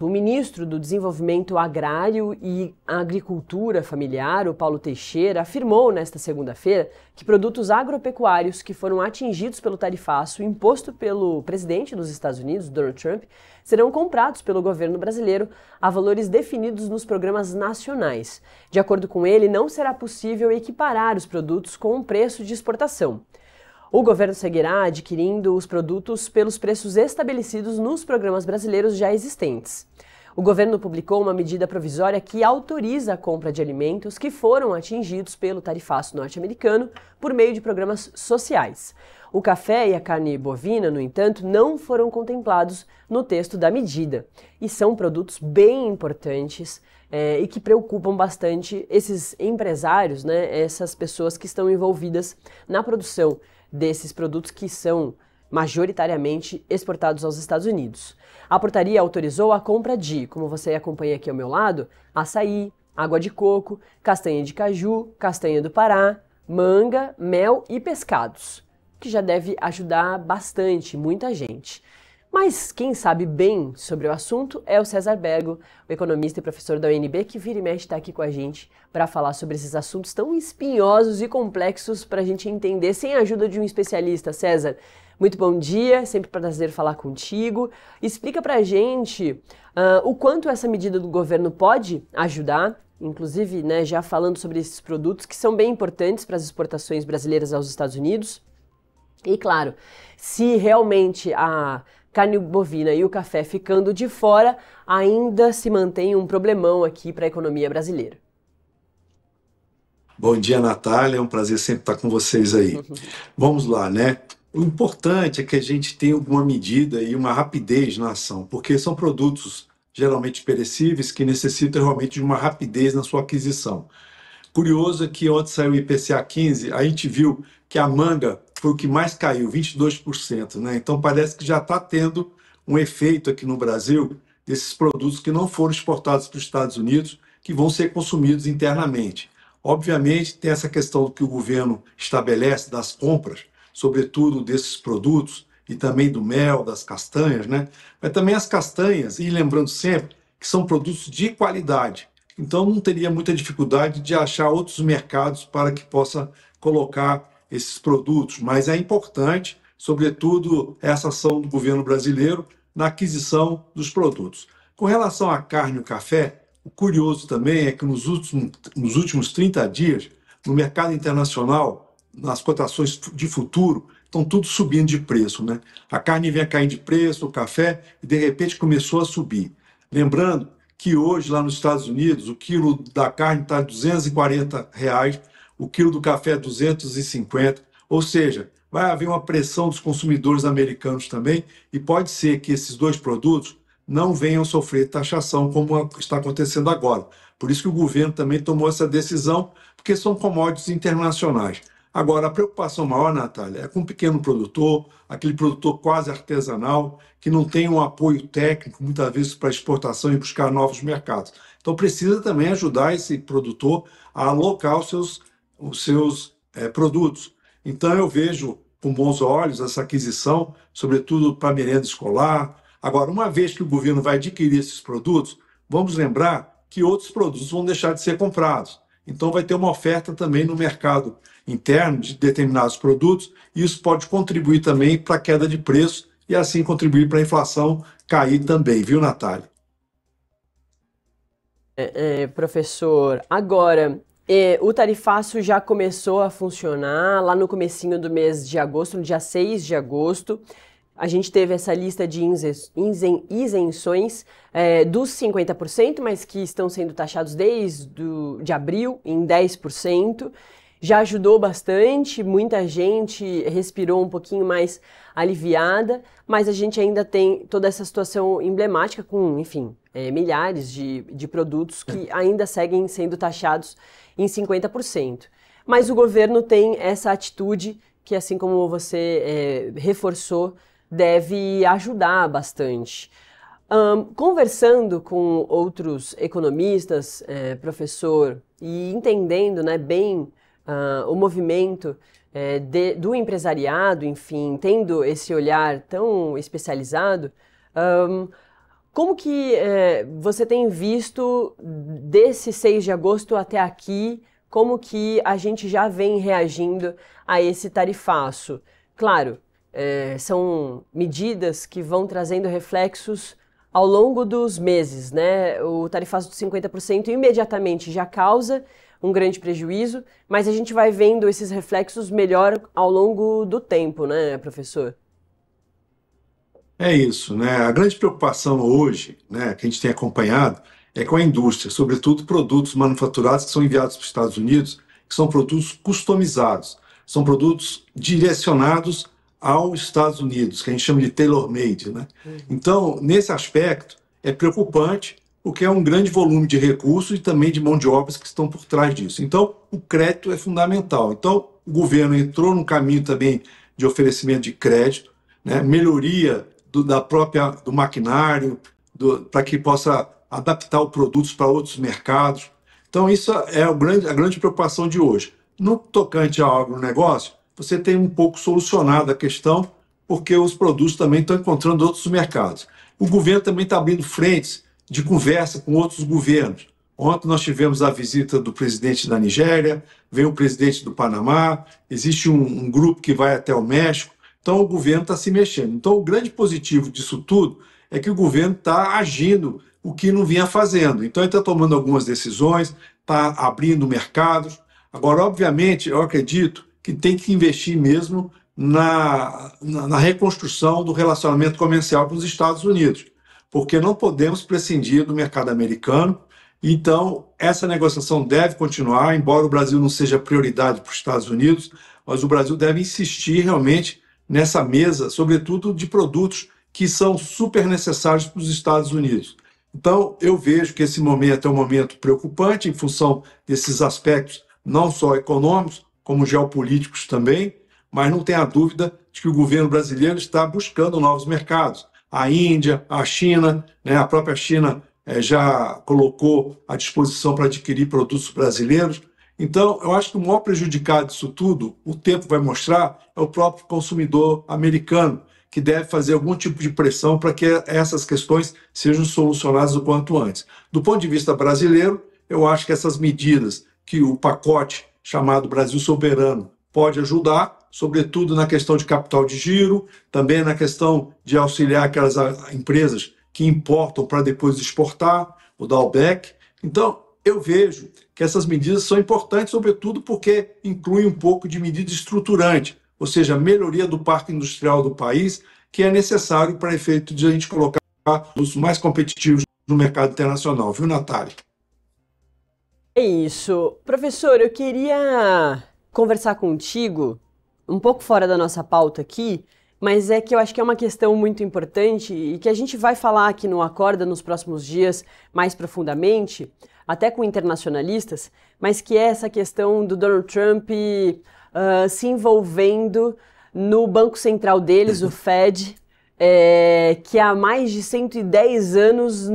O ministro do Desenvolvimento Agrário e Agricultura Familiar, o Paulo Teixeira, afirmou nesta segunda-feira que produtos agropecuários que foram atingidos pelo tarifaço imposto pelo presidente dos Estados Unidos, Donald Trump, serão comprados pelo governo brasileiro a valores definidos nos programas nacionais. De acordo com ele, não será possível equiparar os produtos com o preço de exportação. O governo seguirá adquirindo os produtos pelos preços estabelecidos nos programas brasileiros já existentes. O governo publicou uma medida provisória que autoriza a compra de alimentos que foram atingidos pelo tarifaço norte-americano por meio de programas sociais. O café e a carne bovina, no entanto, não foram contemplados no texto da medida e são produtos bem importantes e que preocupam bastante esses empresários, essas pessoas que estão envolvidas na produção desses produtos que são majoritariamente exportados aos Estados Unidos. A portaria autorizou a compra de, como você acompanha aqui ao meu lado, açaí, água de coco, castanha de caju, castanha do Pará, manga, mel e pescados, que já deve ajudar bastante muita gente. Mas quem sabe bem sobre o assunto é o César Bergo, o economista e professor da UNB, que vira e mexe está aqui com a gente para falar sobre esses assuntos tão espinhosos e complexos para a gente entender sem a ajuda de um especialista. César, muito bom dia, sempre um prazer falar contigo. Explica para a gente o quanto essa medida do governo pode ajudar, inclusive já falando sobre esses produtos que são bem importantes para as exportações brasileiras aos Estados Unidos. E claro, se realmente a carne bovina e o café ficando de fora, ainda se mantém um problemão aqui para a economia brasileira. Bom dia, Natália. É um prazer sempre estar com vocês aí. Vamos lá, né? O importante é que a gente tenha alguma medida e uma rapidez na ação, porque são produtos geralmente perecíveis que necessitam realmente de uma rapidez na sua aquisição. Curioso é que ontem saiu o IPCA 15, a gente viu que a manga foi o que mais caiu, 22%, né? Então parece que já está tendo um efeito aqui no Brasil desses produtos que não foram exportados para os Estados Unidos, que vão ser consumidos internamente. Obviamente tem essa questão que o governo estabelece das compras, sobretudo desses produtos, e também do mel, das castanhas, né? Mas também as castanhas, e lembrando sempre que são produtos de qualidade. Então não teria muita dificuldade de achar outros mercados para que possa colocar esses produtos, mas é importante, sobretudo, essa ação do governo brasileiro na aquisição dos produtos. Com relação à carne e ao café, o curioso também é que nos últimos 30 dias, no mercado internacional, nas cotações de futuro, estão tudo subindo de preço, né? A carne vinha caindo de preço, o café, e de repente começou a subir. Lembrando que hoje, lá nos Estados Unidos, o quilo da carne está R$ 240, o quilo do café é 250, ou seja, vai haver uma pressão dos consumidores americanos também, e pode ser que esses dois produtos não venham sofrer taxação como está acontecendo agora. Por isso que o governo também tomou essa decisão, porque são commodities internacionais. Agora, a preocupação maior, Natália, é com o pequeno produtor, aquele produtor quase artesanal, que não tem um apoio técnico, muitas vezes, para exportação e buscar novos mercados. Então, precisa também ajudar esse produtor a alocar os seus produtos. Então, eu vejo com bons olhos essa aquisição, sobretudo para a merenda escolar. Agora, uma vez que o governo vai adquirir esses produtos, vamos lembrar que outros produtos vão deixar de ser comprados. Então, vai ter uma oferta também no mercado interno de determinados produtos, e isso pode contribuir também para a queda de preço e assim contribuir para a inflação cair também, viu, Natália? Professor, agora, o tarifaço já começou a funcionar lá no comecinho do mês de agosto, no dia 6 de agosto. A gente teve essa lista de isenções dos 50%, mas que estão sendo taxados desde de abril em 10%. Já ajudou bastante, muita gente respirou um pouquinho mais aliviada, mas a gente ainda tem toda essa situação emblemática com, enfim, milhares de produtos que ainda seguem sendo taxados em 50%. Mas o governo tem essa atitude que, assim como você reforçou, deve ajudar bastante. Conversando com outros economistas, professor, e entendendo bem o movimento do empresariado, enfim, tendo esse olhar tão especializado, Como que você tem visto desse 6 de agosto até aqui, como que a gente já vem reagindo a esse tarifaço? Claro, são medidas que vão trazendo reflexos ao longo dos meses, né? O tarifaço de 50% imediatamente já causa um grande prejuízo, mas a gente vai vendo esses reflexos melhor ao longo do tempo, né, professor? É isso, né? A grande preocupação hoje, né, que a gente tem acompanhado, é com a indústria, sobretudo produtos manufaturados que são enviados para os Estados Unidos, que são produtos customizados, são produtos direcionados aos Estados Unidos, que a gente chama de tailor-made, né? Então, nesse aspecto, é preocupante, porque é um grande volume de recursos e também de mão de obras que estão por trás disso. Então, o crédito é fundamental. Então, o governo entrou num caminho também de oferecimento de crédito, né? Melhoria do maquinário, para que possa adaptar os produtos para outros mercados. Então, isso é a grande preocupação de hoje. No tocante ao agronegócio, você tem um pouco solucionado a questão, porque os produtos também estão encontrando outros mercados. O governo também está abrindo frentes de conversa com outros governos. Ontem nós tivemos a visita do presidente da Nigéria, veio o presidente do Panamá, existe um grupo que vai até o México. Então, o governo está se mexendo. Então, o grande positivo disso tudo é que o governo está agindo o que não vinha fazendo. Então, ele está tomando algumas decisões, está abrindo mercados. Agora, obviamente, eu acredito que tem que investir mesmo na reconstrução do relacionamento comercial com os Estados Unidos, porque não podemos prescindir do mercado americano. Então, essa negociação deve continuar, embora o Brasil não seja prioridade para os Estados Unidos, mas o Brasil deve insistir realmente nessa mesa, sobretudo de produtos que são super necessários para os Estados Unidos. Então, eu vejo que esse momento é um momento preocupante em função desses aspectos, não só econômicos, como geopolíticos também, mas não tenha dúvida de que o governo brasileiro está buscando novos mercados. A Índia, a China, né, a própria China já colocou à disposição para adquirir produtos brasileiros. Então, eu acho que o maior prejudicado disso tudo, o tempo vai mostrar, é o próprio consumidor americano, que deve fazer algum tipo de pressão para que essas questões sejam solucionadas o quanto antes. Do ponto de vista brasileiro, eu acho que essas medidas, que o pacote chamado Brasil Soberano pode ajudar, sobretudo na questão de capital de giro, também na questão de auxiliar aquelas empresas que importam para depois exportar, o drawback. Então, eu vejo que essas medidas são importantes, sobretudo porque incluem um pouco de medida estruturante, ou seja, a melhoria do parque industrial do país, que é necessário para efeito de a gente colocar os mais competitivos no mercado internacional. Viu, Natália? É isso. Professor, eu queria conversar contigo, um pouco fora da nossa pauta aqui, mas é que eu acho que é uma questão muito importante e que a gente vai falar aqui no Acorda nos próximos dias mais profundamente, até com internacionalistas, mas que é essa questão do Donald Trump se envolvendo no banco central deles, o Fed, que há mais de 110 anos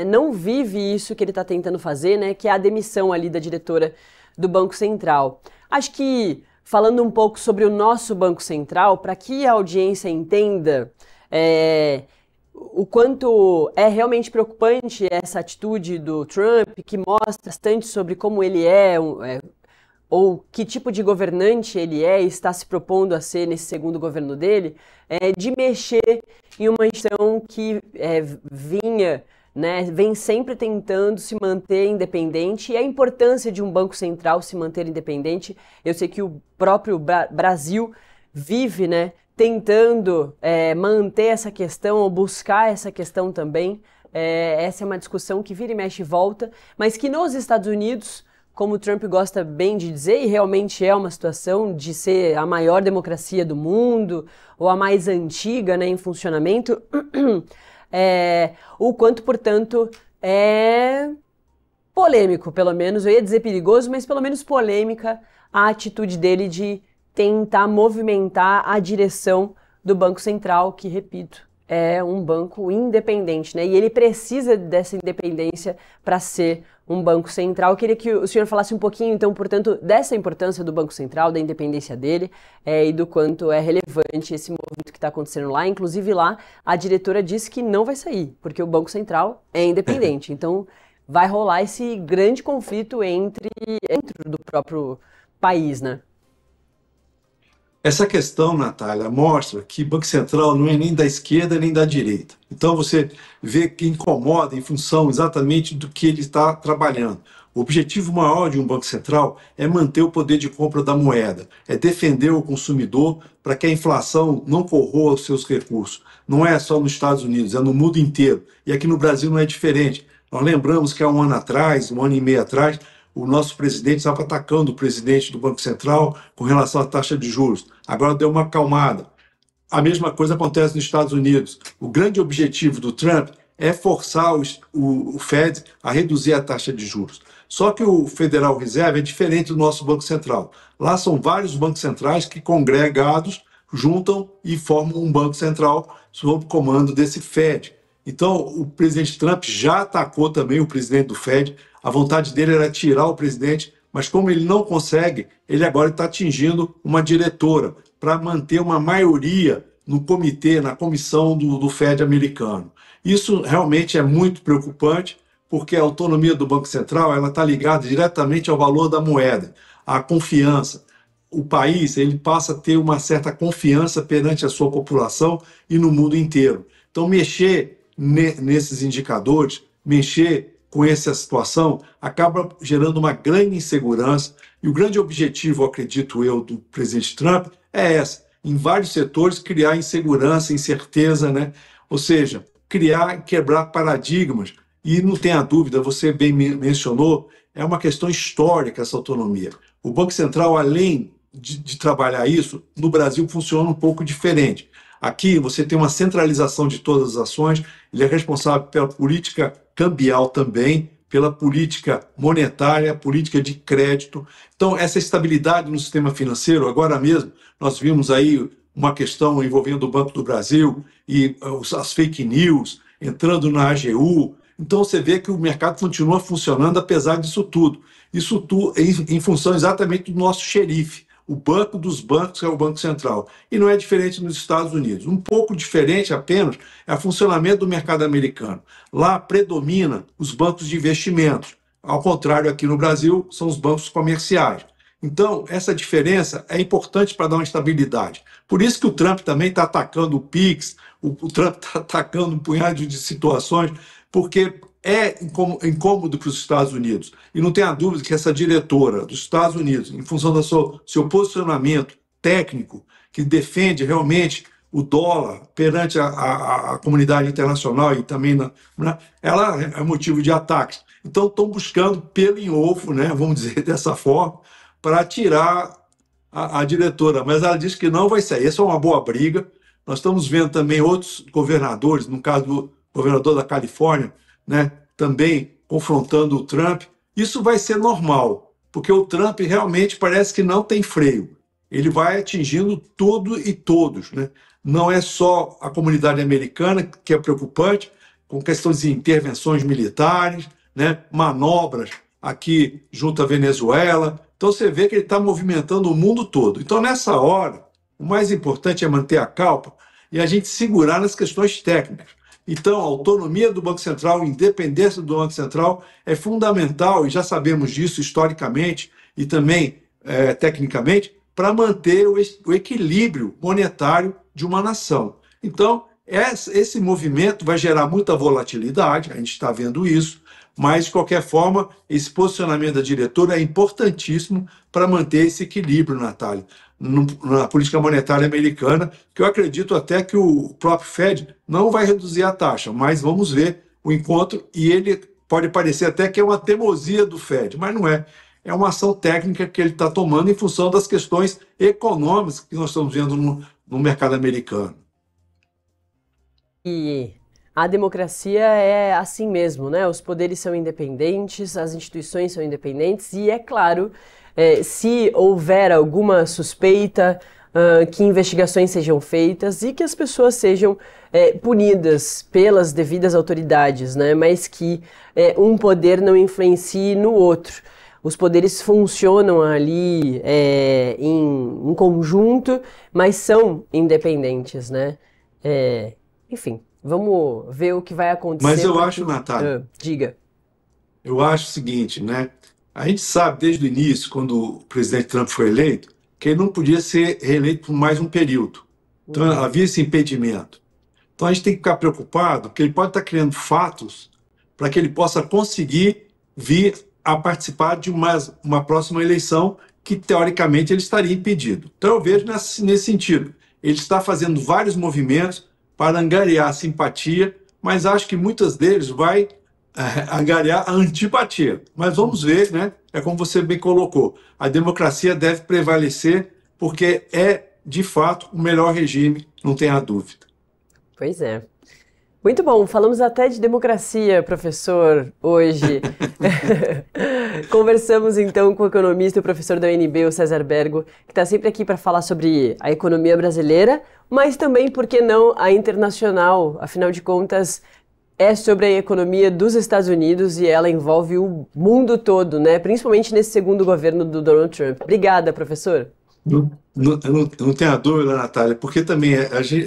não vive isso que ele está tentando fazer, né, que é a demissão ali da diretora do Banco Central. Acho que, falando um pouco sobre o nosso Banco Central, para que a audiência entenda o quanto é realmente preocupante essa atitude do Trump, que mostra bastante sobre como ele ou que tipo de governante ele é e está se propondo a ser nesse segundo governo dele, de mexer em uma instituição que vem sempre tentando se manter independente, e a importância de um banco central se manter independente. Eu sei que o próprio Brasil vive, né, tentando manter essa questão ou buscar essa questão também. Essa é uma discussão que vira e mexe e volta, mas que nos Estados Unidos, como o Trump gosta bem de dizer, e realmente é uma situação de ser a maior democracia do mundo, ou a mais antiga, né, em funcionamento, o quanto, portanto, é polêmico, pelo menos, eu ia dizer perigoso, mas pelo menos polêmica a atitude dele de tentar movimentar a direção do Banco Central, que, repito, é um banco independente, né? E ele precisa dessa independência para ser um banco central. Eu queria que o senhor falasse um pouquinho, então, portanto, dessa importância do Banco Central, da independência dele, e do quanto é relevante esse movimento que está acontecendo lá. Inclusive lá, a diretora disse que não vai sair, porque o Banco Central é independente. Então, vai rolar esse grande conflito dentro do próprio país, né? Essa questão, Natália, mostra que Banco Central não é nem da esquerda nem da direita. Então você vê que incomoda em função exatamente do que ele está trabalhando. O objetivo maior de um Banco Central é manter o poder de compra da moeda, é defender o consumidor para que a inflação não corroa os seus recursos. Não é só nos Estados Unidos, é no mundo inteiro. E aqui no Brasil não é diferente. Nós lembramos que há um ano atrás, um ano e meio atrás, o nosso presidente estava atacando o presidente do Banco Central com relação à taxa de juros. Agora deu uma acalmada. A mesma coisa acontece nos Estados Unidos. O grande objetivo do Trump é forçar o Fed a reduzir a taxa de juros. Só que o Federal Reserve é diferente do nosso Banco Central. Lá são vários bancos centrais que, congregados, juntam e formam um Banco Central sob o comando desse Fed. Então, o presidente Trump já atacou também o presidente do Fed. A vontade dele era tirar o presidente, mas como ele não consegue, ele agora está atingindo uma diretora para manter uma maioria no comitê, na comissão do Fed americano. Isso realmente é muito preocupante, porque a autonomia do Banco Central ela está ligada diretamente ao valor da moeda, à confiança. O país ele passa a ter uma certa confiança perante a sua população e no mundo inteiro. Então, mexer nesses indicadores, mexer com essa situação, acaba gerando uma grande insegurança. E o grande objetivo, acredito eu, do presidente Trump é essa, em vários setores, criar insegurança, incerteza, né? Ou seja, criar, quebrar paradigmas. E não tenha dúvida, você bem mencionou, é uma questão histórica essa autonomia. O Banco Central, além de trabalhar isso, no Brasil funciona um pouco diferente. Aqui você tem uma centralização de todas as ações, ele é responsável pela política cambial também, pela política monetária, política de crédito. Então, essa estabilidade no sistema financeiro, agora mesmo, nós vimos aí uma questão envolvendo o Banco do Brasil e as fake news, entrando na AGU. Então, você vê que o mercado continua funcionando apesar disso tudo. Isso tudo em função exatamente do nosso xerife, o banco dos bancos, que é o Banco Central. E não é diferente nos Estados Unidos. Um pouco diferente apenas é o funcionamento do mercado americano. Lá predomina os bancos de investimentos. Ao contrário, aqui no Brasil, são os bancos comerciais. Então, essa diferença é importante para dar uma estabilidade. Por isso que o Trump também está atacando o PIX, o Trump está atacando um punhado de situações, porque é incômodo para os Estados Unidos. E não tenha dúvida que essa diretora dos Estados Unidos, em função do seu posicionamento técnico, que defende realmente o dólar perante a comunidade internacional e também, ela é motivo de ataques. Então, estão buscando pelo em ovo, né, vamos dizer dessa forma, para tirar a diretora. Mas ela disse que não vai sair. Essa é uma boa briga. Nós estamos vendo também outros governadores, no caso do governador da Califórnia, né, também confrontando o Trump. Isso vai ser normal, porque o Trump realmente parece que não tem freio. Ele vai atingindo tudo e todos, né? Não é só a comunidade americana, que é preocupante, com questões de intervenções militares, né, manobras aqui junto à Venezuela. Então você vê que ele está movimentando o mundo todo. Então, nessa hora, o mais importante é manter a calma e a gente segurar nas questões técnicas. Então, a autonomia do Banco Central, a independência do Banco Central é fundamental, e já sabemos disso historicamente e também tecnicamente, para manter o equilíbrio monetário de uma nação. Então, esse movimento vai gerar muita volatilidade, a gente está vendo isso, mas, de qualquer forma, esse posicionamento da diretora é importantíssimo para manter esse equilíbrio, Natália, na política monetária americana, que eu acredito até que o próprio Fed não vai reduzir a taxa, mas vamos ver o encontro, e ele pode parecer até que é uma teimosia do Fed, mas não é. É uma ação técnica que ele está tomando em função das questões econômicas que nós estamos vendo no mercado americano. E a democracia é assim mesmo, né? Os poderes são independentes, as instituições são independentes e, é claro, se houver alguma suspeita, que investigações sejam feitas e que as pessoas sejam punidas pelas devidas autoridades, né? Mas que um poder não influencie no outro. Os poderes funcionam ali em conjunto, mas são independentes, né? Enfim, vamos ver o que vai acontecer. Mas eu acho, Natália, diga. eu acho o seguinte, né? A gente sabe desde o início, quando o presidente Trump foi eleito, que ele não podia ser reeleito por mais um período. Então havia esse impedimento. Então a gente tem que ficar preocupado, porque ele pode estar criando fatos para que ele possa conseguir vir a participar de uma próxima eleição que, teoricamente, ele estaria impedido. Então eu vejo nesse sentido. Ele está fazendo vários movimentos para angariar simpatia, mas acho que muitas deles vai angariar a antipatia. Mas vamos ver, né? É como você bem colocou. A democracia deve prevalecer porque é, de fato, o melhor regime, não tenha dúvida. Pois é. Muito bom, falamos até de democracia, professor, hoje. Conversamos então com o economista e professor da UNB, o César Bergo, que está sempre aqui para falar sobre a economia brasileira, mas também, por que não, a internacional. Afinal de contas, é sobre a economia dos Estados Unidos e ela envolve o mundo todo, né? Principalmente nesse segundo governo do Donald Trump. Obrigada, professor. Não tenha dúvida, Natália, porque também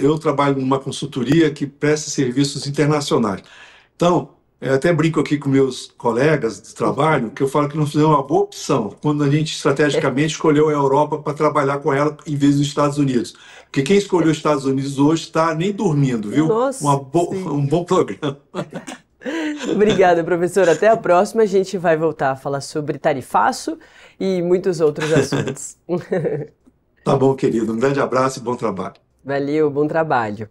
eu trabalho numa consultoria que presta serviços internacionais. Então, eu até brinco aqui com meus colegas de trabalho, que eu falo que nós fizemos uma boa opção quando a gente estrategicamente escolheu a Europa para trabalhar com ela em vez dos Estados Unidos. Porque quem escolheu os Estados Unidos hoje está nem dormindo, viu? Nossa, um bom programa. Obrigada, professor. Até a próxima. A gente vai voltar a falar sobre tarifaço e muitos outros assuntos. Tá bom, querido. Um grande abraço e bom trabalho. Valeu, bom trabalho.